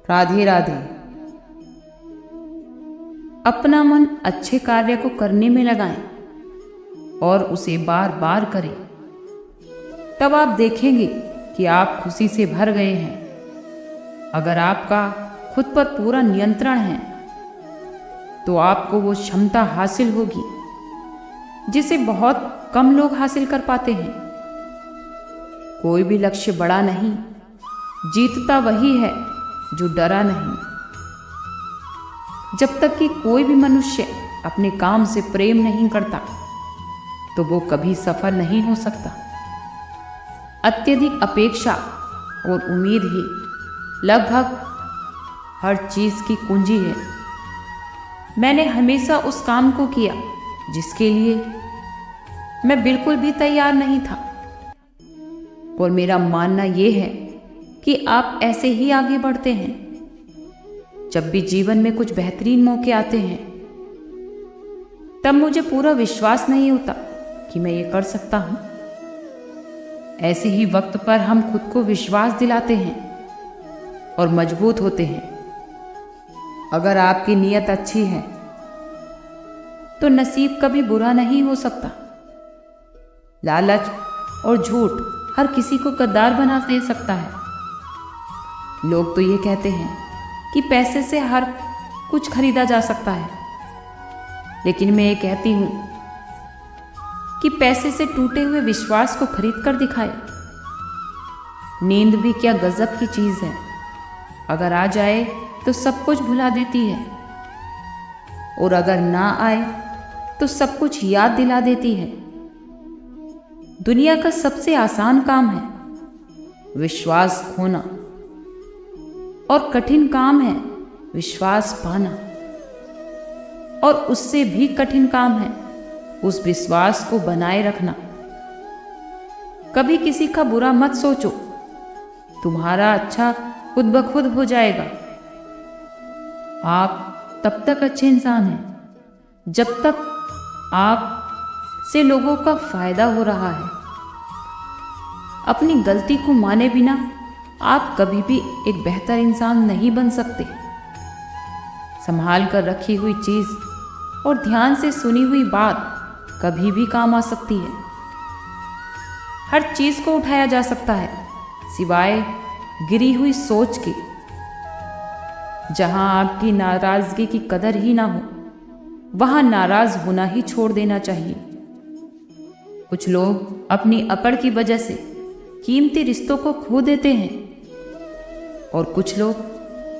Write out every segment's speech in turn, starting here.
राधे राधे। अपना मन अच्छे कार्य को करने में लगाएं और उसे बार बार करें। तब आप देखेंगे कि आप खुशी से भर गए हैं। अगर आपका खुद पर पूरा नियंत्रण है तो आपको वो क्षमता हासिल होगी जिसे बहुत कम लोग हासिल कर पाते हैं। कोई भी लक्ष्य बड़ा नहीं, जीतता वही है जो डरा नहीं। जब तक कि कोई भी मनुष्य अपने काम से प्रेम नहीं करता तो वो कभी सफल नहीं हो सकता। अत्यधिक अपेक्षा और उम्मीद ही लगभग हर चीज की कुंजी है। मैंने हमेशा उस काम को किया जिसके लिए मैं बिल्कुल भी तैयार नहीं था, और मेरा मानना यह है कि आप ऐसे ही आगे बढ़ते हैं। जब भी जीवन में कुछ बेहतरीन मौके आते हैं तब मुझे पूरा विश्वास नहीं होता कि मैं ये कर सकता हूं। ऐसे ही वक्त पर हम खुद को विश्वास दिलाते हैं और मजबूत होते हैं। अगर आपकी नीयत अच्छी है तो नसीब कभी बुरा नहीं हो सकता। लालच और झूठ हर किसी को गद्दार बना दे सकता है। लोग तो ये कहते हैं कि पैसे से हर कुछ खरीदा जा सकता है, लेकिन मैं ये कहती हूं कि पैसे से टूटे हुए विश्वास को खरीद कर दिखाए। नींद भी क्या गजब की चीज है, अगर आ जाए तो सब कुछ भुला देती है, और अगर ना आए तो सब कुछ याद दिला देती है। दुनिया का सबसे आसान काम है विश्वास खोना, और कठिन काम है विश्वास पाना, और उससे भी कठिन काम है उस विश्वास को बनाए रखना। कभी किसी का बुरा मत सोचो, तुम्हारा अच्छा खुद ब खुद हो जाएगा। आप तब तक अच्छे इंसान हैं जब तक आप से लोगों का फायदा हो रहा है। अपनी गलती को माने बिना आप कभी भी एक बेहतर इंसान नहीं बन सकते। संभाल कर रखी हुई चीज और ध्यान से सुनी हुई बात कभी भी काम आ सकती है। हर चीज को उठाया जा सकता है सिवाय गिरी हुई सोच के। जहां आपकी नाराजगी की कदर ही ना हो वहां नाराज होना ही छोड़ देना चाहिए। कुछ लोग अपनी अकड़ की वजह से कीमती रिश्तों को खो देते हैं, और कुछ लोग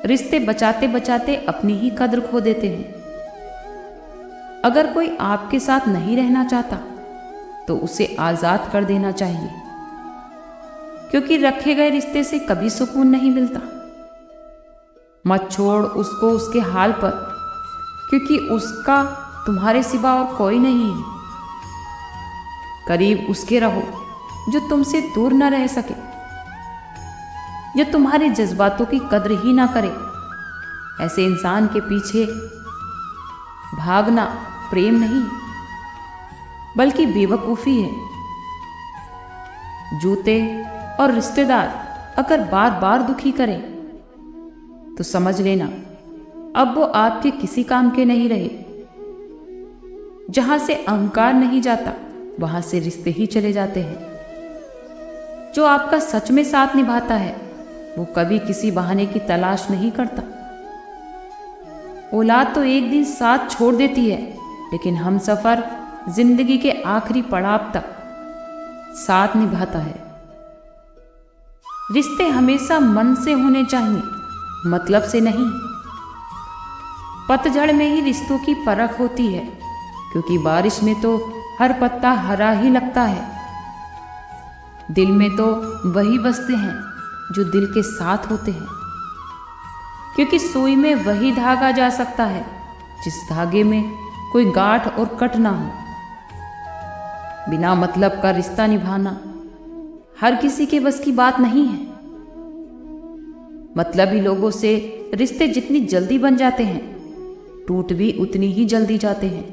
रिश्ते बचाते बचाते अपनी ही कद्र खो देते हैं। अगर कोई आपके साथ नहीं रहना चाहता तो उसे आजाद कर देना चाहिए, क्योंकि रखे गए रिश्ते से कभी सुकून नहीं मिलता। मत छोड़ उसको उसके हाल पर, क्योंकि उसका तुम्हारे सिवा और कोई नहीं है। करीब उसके रहो जो तुमसे दूर न रह सके, जो तुम्हारे जज्बातों की कद्र ही ना करे। ऐसे इंसान के पीछे भागना प्रेम नहीं बल्कि बेवकूफ़ी है। जूते और रिश्तेदार अगर बार बार दुखी करें तो समझ लेना अब वो आपके किसी काम के नहीं रहे। जहां से अहंकार नहीं जाता वहां से रिश्ते ही चले जाते हैं। जो आपका सच में साथ निभाता है वो कभी किसी बहाने की तलाश नहीं करता। औलाद तो एक दिन साथ छोड़ देती है, लेकिन हमसफर जिंदगी के आखिरी पड़ाव तक साथ निभाता है। रिश्ते हमेशा मन से होने चाहिए, मतलब से नहीं। पतझड़ में ही रिश्तों की परख होती है, क्योंकि बारिश में तो हर पत्ता हरा ही लगता है। दिल में तो वही बसते हैं जो दिल के साथ होते हैं, क्योंकि सुई में वही धागा जा सकता है जिस धागे में कोई गांठ और कट ना हो। बिना मतलब का रिश्ता निभाना हर किसी के बस की बात नहीं है। मतलबी लोगों से रिश्ते जितनी जल्दी बन जाते हैं, टूट भी उतनी ही जल्दी जाते हैं।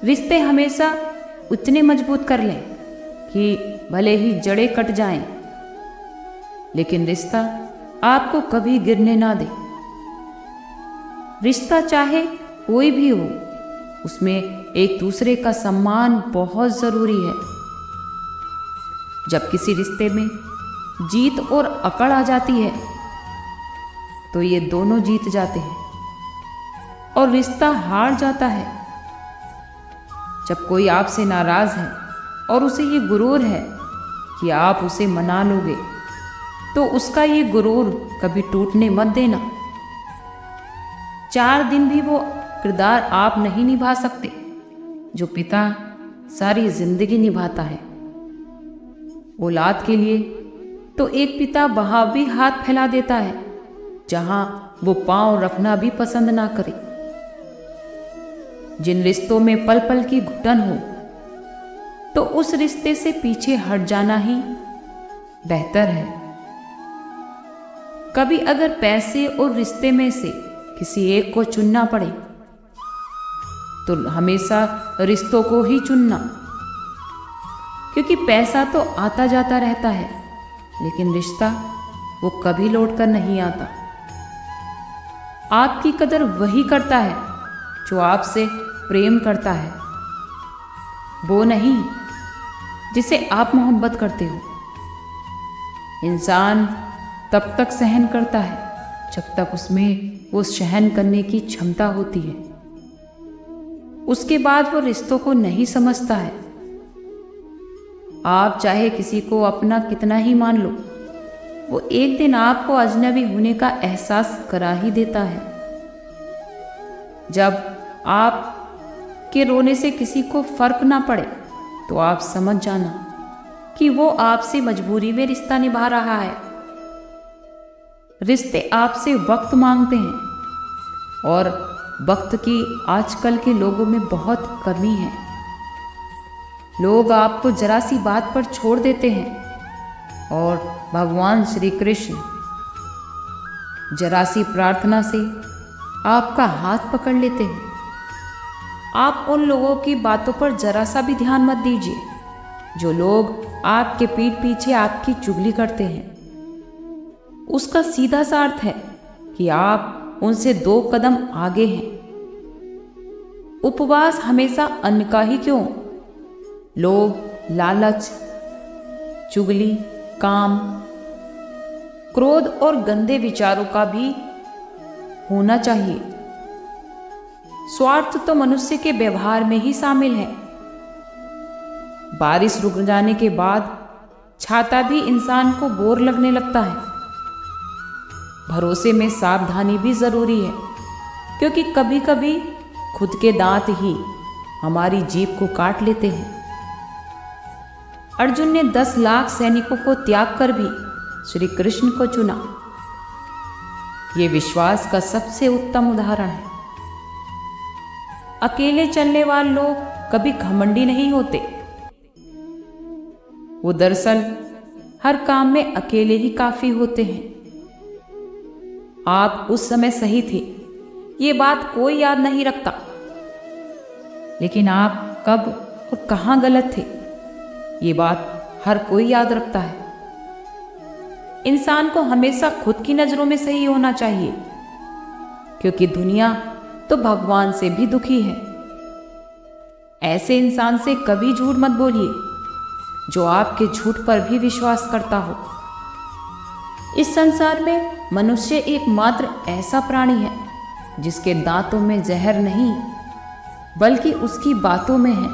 रिश्ते हमेशा उतने मजबूत कर लें कि भले ही जड़ें कट जाएं, लेकिन रिश्ता आपको कभी गिरने ना दे। रिश्ता चाहे कोई भी हो, उसमें एक दूसरे का सम्मान बहुत जरूरी है। जब किसी रिश्ते में जीत और अकड़ आ जाती है तो ये दोनों जीत जाते हैं और रिश्ता हार जाता है। जब कोई आपसे नाराज है और उसे ये गुरूर है कि आप उसे मना लोगे, तो उसका ये गुरूर कभी टूटने मत देना। 4 दिन भी वो किरदार आप नहीं निभा सकते जो पिता सारी जिंदगी निभाता है। औलाद के लिए तो एक पिता वहां भी हाथ फैला देता है जहां वो पांव रखना भी पसंद ना करे। जिन रिश्तों में पल पल की घुटन हो, तो उस रिश्ते से पीछे हट जाना ही बेहतर है। कभी अगर पैसे और रिश्ते में से किसी एक को चुनना पड़े तो हमेशा रिश्तों को ही चुनना, क्योंकि पैसा तो आता जाता रहता है, लेकिन रिश्ता वो कभी लौट कर नहीं आता। आपकी कदर वही करता है जो आपसे प्रेम करता है, वो नहीं जिसे आप मोहब्बत करते हो। इंसान तब तक सहन करता है जब तक उसमें वो सहन करने की क्षमता होती है। उसके बाद वो रिश्तों को नहीं समझता है। आप चाहे किसी को अपना कितना ही मान लो, वो एक दिन आपको अजनबी होने का एहसास करा ही देता है। जब आप के रोने से किसी को फर्क ना पड़े तो आप समझ जाना कि वो आपसे मजबूरी में रिश्ता निभा रहा है। रिश्ते आपसे वक्त मांगते हैं और वक्त की आजकल के लोगों में बहुत कमी है। लोग आपको जरा सी बात पर छोड़ देते हैं और भगवान श्री कृष्ण जरा सी प्रार्थना से आपका हाथ पकड़ लेते हैं। आप उन लोगों की बातों पर जरा सा भी ध्यान मत दीजिए जो लोग आपके पीठ पीछे आपकी चुगली करते हैं। उसका सीधा सा अर्थ है कि आप उनसे 2 कदम आगे हैं। उपवास हमेशा अन्न का ही क्यों, लोभ, लालच, चुगली, काम, क्रोध और गंदे विचारों का भी होना चाहिए। स्वार्थ तो मनुष्य के व्यवहार में ही शामिल है। बारिश रुक जाने के बाद छाता भी इंसान को बोर लगने लगता है। भरोसे में सावधानी भी जरूरी है, क्योंकि कभी कभी खुद के दांत ही हमारी जीभ को काट लेते हैं। अर्जुन ने 10 लाख सैनिकों को त्याग कर भी श्री कृष्ण को चुना। ये विश्वास का सबसे उत्तम उदाहरण है। अकेले चलने वाले लोग कभी घमंडी नहीं होते। वो दरअसल हर काम में अकेले ही काफी होते हैं। आप उस समय सही थे, ये बात कोई याद नहीं रखता, लेकिन आप कब और कहां गलत थे, ये बात हर कोई याद रखता है। इंसान को हमेशा खुद की नजरों में सही होना चाहिए, क्योंकि दुनिया तो भगवान से भी दुखी है। ऐसे इंसान से कभी झूठ मत बोलिए जो आपके झूठ पर भी विश्वास करता हो। इस संसार में मनुष्य एकमात्र ऐसा प्राणी है जिसके दांतों में जहर नहीं, बल्कि उसकी बातों में है।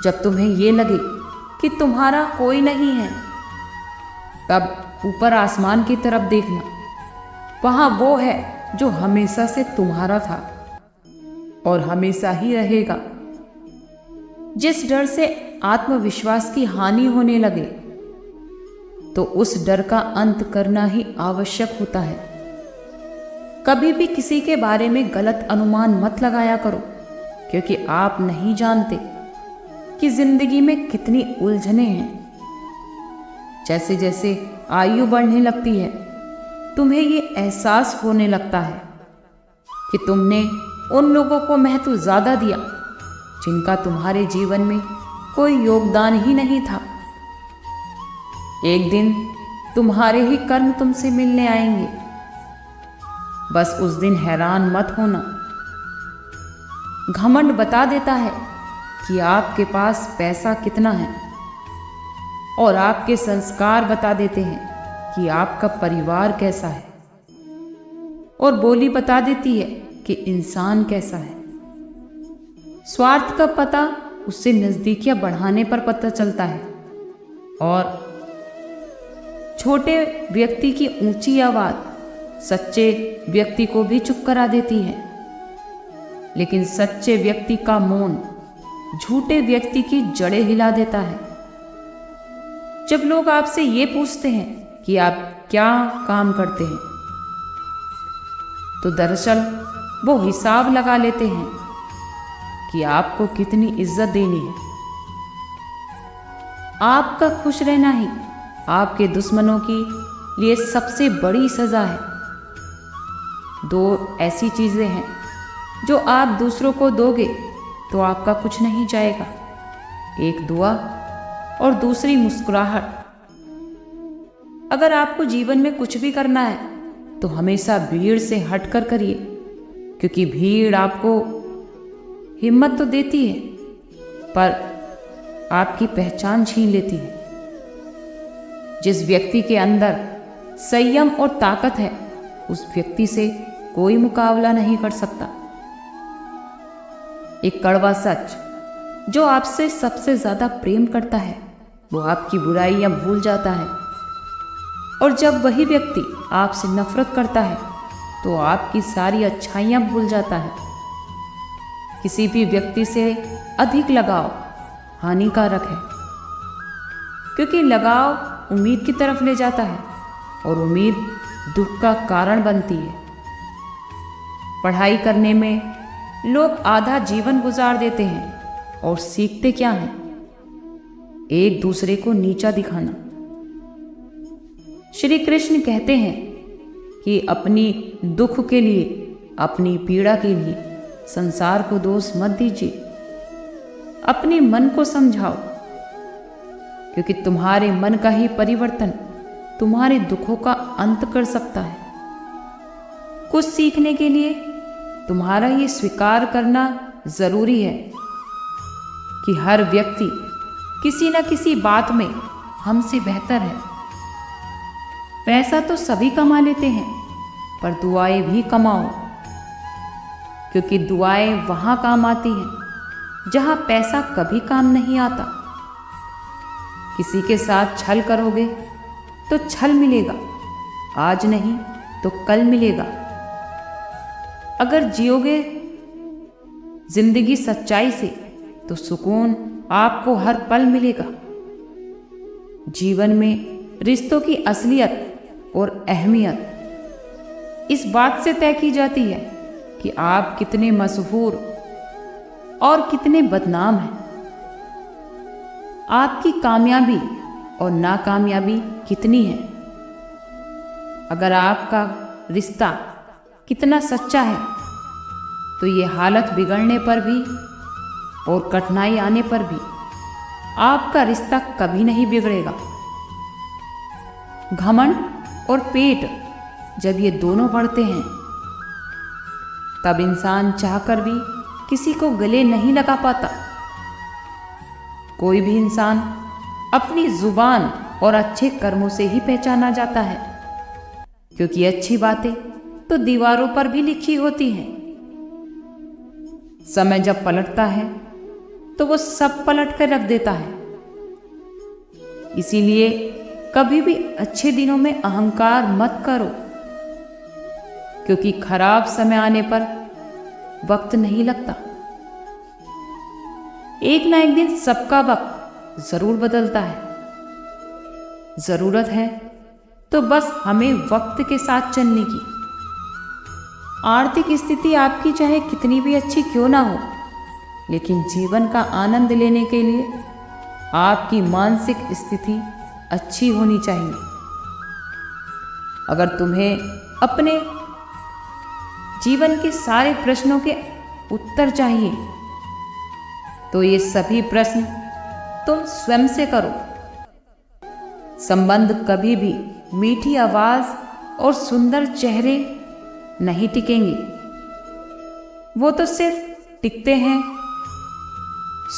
जब तुम्हें यह लगे कि तुम्हारा कोई नहीं है, तब ऊपर आसमान की तरफ देखना, वहां वो है जो हमेशा से तुम्हारा था और हमेशा ही रहेगा। जिस डर से आत्मविश्वास की हानि होने लगे, तो उस डर का अंत करना ही आवश्यक होता है। कभी भी किसी के बारे में गलत अनुमान मत लगाया करो, क्योंकि आप नहीं जानते कि जिंदगी में कितनी उलझनें हैं। जैसे जैसे आयु बढ़ने लगती है, तुम्हें ये एहसास होने लगता है कि तुमने उन लोगों को महत्व ज्यादा दिया जिनका तुम्हारे जीवन में कोई योगदान ही नहीं था। एक दिन तुम्हारे ही कर्म तुमसे मिलने आएंगे। बस उस दिन हैरान मत होना। घमंड बता देता है कि आपके पास पैसा कितना है, और आपके संस्कार बता देते हैं कि आपका परिवार कैसा है, और बोली बता देती है कि इंसान कैसा है। स्वार्थ का पता उससे नजदीकियां बढ़ाने पर पता चलता है, और छोटे व्यक्ति की ऊंची आवाज सच्चे व्यक्ति को भी चुप करा देती है, लेकिन सच्चे व्यक्ति का मौन झूठे व्यक्ति की जड़ें हिला देता है। जब लोग आपसे ये पूछते हैं कि आप क्या काम करते हैं, तो दरअसल वो हिसाब लगा लेते हैं कि आपको कितनी इज्जत देनी है। आपका खुश रहना ही आपके दुश्मनों के लिए सबसे बड़ी सजा है। दो ऐसी चीजें हैं जो आप दूसरों को दोगे तो आपका कुछ नहीं जाएगा, एक दुआ और दूसरी मुस्कुराहट। अगर आपको जीवन में कुछ भी करना है तो हमेशा भीड़ से हटकर करिए, क्योंकि भीड़ आपको हिम्मत तो देती है पर आपकी पहचान छीन लेती है। जिस व्यक्ति के अंदर संयम और ताकत है, उस व्यक्ति से कोई मुकाबला नहीं कर सकता। एक कड़वा सच, जो आपसे सबसे ज्यादा प्रेम करता है वो आपकी बुराइयां भूल जाता है, और जब वही व्यक्ति आपसे नफरत करता है तो आपकी सारी अच्छाइयां भूल जाता है। किसी भी व्यक्ति से अधिक लगाव हानिकारक है, क्योंकि लगाव उम्मीद की तरफ ले जाता है और उम्मीद दुख का कारण बनती है। पढ़ाई करने में लोग आधा जीवन गुजार देते हैं और सीखते क्या हैं? एक दूसरे को नीचा दिखाना। श्री कृष्ण कहते हैं कि अपनी दुख के लिए, अपनी पीड़ा के लिए संसार को दोष मत दीजिए, अपने मन को समझाओ, क्योंकि तुम्हारे मन का ही परिवर्तन तुम्हारे दुखों का अंत कर सकता है। कुछ सीखने के लिए तुम्हारा ये स्वीकार करना जरूरी है कि हर व्यक्ति किसी न किसी बात में हमसे बेहतर है। पैसा तो सभी कमा लेते हैं, पर दुआएं भी कमाओ, क्योंकि दुआएं वहां काम आती हैं जहां पैसा कभी काम नहीं आता। किसी के साथ छल करोगे तो छल मिलेगा, आज नहीं तो कल मिलेगा। अगर जियोगे जिंदगी सच्चाई से तो सुकून आपको हर पल मिलेगा। जीवन में रिश्तों की असलियत और अहमियत इस बात से तय की जाती है कि आप कितने मशहूर और कितने बदनाम हैं। आपकी कामयाबी और नाकामयाबी कितनी है। अगर आपका रिश्ता कितना सच्चा है तो ये हालत बिगड़ने पर भी और कठिनाई आने पर भी आपका रिश्ता कभी नहीं बिगड़ेगा। घमंड और पेट जब ये दोनों बढ़ते हैं तब इंसान चाहकर भी किसी को गले नहीं लगा पाता। कोई भी इंसान अपनी जुबान और अच्छे कर्मों से ही पहचाना जाता है, क्योंकि अच्छी बातें तो दीवारों पर भी लिखी होती हैं। समय जब पलटता है तो वो सब पलट कर रख देता है। इसीलिए कभी भी अच्छे दिनों में अहंकार मत करो, क्योंकि खराब समय आने पर वक्त नहीं लगता। एक ना एक दिन सबका वक्त जरूर बदलता है। जरूरत है तो बस हमें वक्त के साथ चलने की। आर्थिक स्थिति आपकी चाहे कितनी भी अच्छी क्यों ना हो, लेकिन जीवन का आनंद लेने के लिए आपकी मानसिक स्थिति अच्छी होनी चाहिए। अगर तुम्हें अपने जीवन के सारे प्रश्नों के उत्तर चाहिए तो ये सभी प्रश्न तुम स्वयं से करो। संबंध कभी भी मीठी आवाज़ और सुंदर चेहरे नहीं टिकेंगे। वो तो सिर्फ टिकते हैं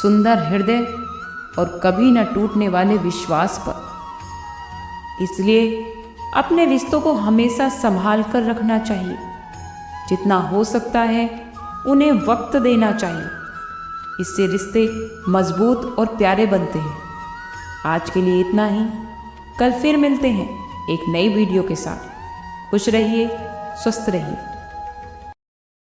सुंदर हृदय और कभी न टूटने वाले विश्वास पर। इसलिए अपने रिश्तों को हमेशा संभाल कर रखना चाहिए। जितना हो सकता है उन्हें वक्त देना चाहिए। इससे रिश्ते मजबूत और प्यारे बनते हैं। आज के लिए इतना ही। कल फिर मिलते हैं एक नई वीडियो के साथ। खुश रहिए, स्वस्थ रहिए।